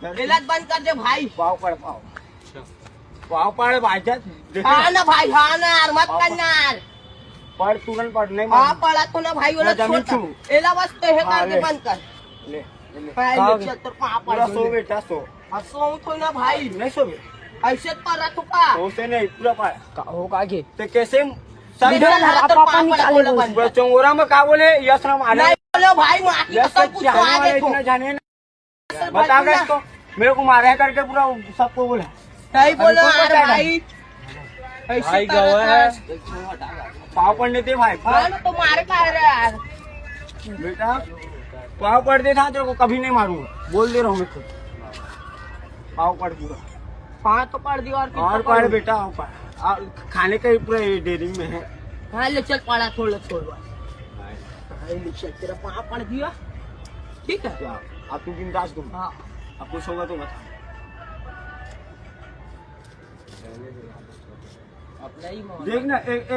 इलाज बंद कर दे भाई। पाव पड़ पाव पाव पड़ भाईजान हाँ ना भाई, हाँ ना यार, मत करना यार। पड़ तुरंत पड़ नहीं हाँ पड़ा तो ना भाई, वो मैं जमीन छोटा इला बस तो है हाँ, करके ले। बंद कर। ले ले भाई हाँ, ले चल, तो पाँव पूरा पड़ सो बेटा सो सो तो ना भाई, नहीं सो बे ऐसे पर रखो का सो से नहीं पूरा पाया हो का के ते कैसे वीडियो समझे लगा तो पापा निकाले बंद पूरा चंगोरा में का बोले यश नाम आने नहीं बोलो भाई, माटी यश सब कुछ चाहने आ वाले देखो। इतना जाने ना बता गए इसको मेरे को मारे करके पूरा सबको बोला नहीं बोलो हमको यार पता है। भाई, ऐसे भाई कर गवा रखा है। पाव पड़ने थे भाई हाँ ना, तो मारे का रहे यार। बेटा पाव पड़ दे था तेरे को कभी नहीं मारूंगा बोल दे रहा हूँ मैं खुद पाव पड़ पूरा पाँव तो पड़ दिया और कितना और पड़ पड़ बेटा और पड़ खाने का ही पूरा डेयरी में है हाँ ले चल, पड़ा छोड़ बस। हाँ, ले चल, तेरा पाँव पड़ दिया, ठीक है। क्या अब तू बिंदास तुम हाँ अब कुछ होगा तो बता अपना ही देख ना एक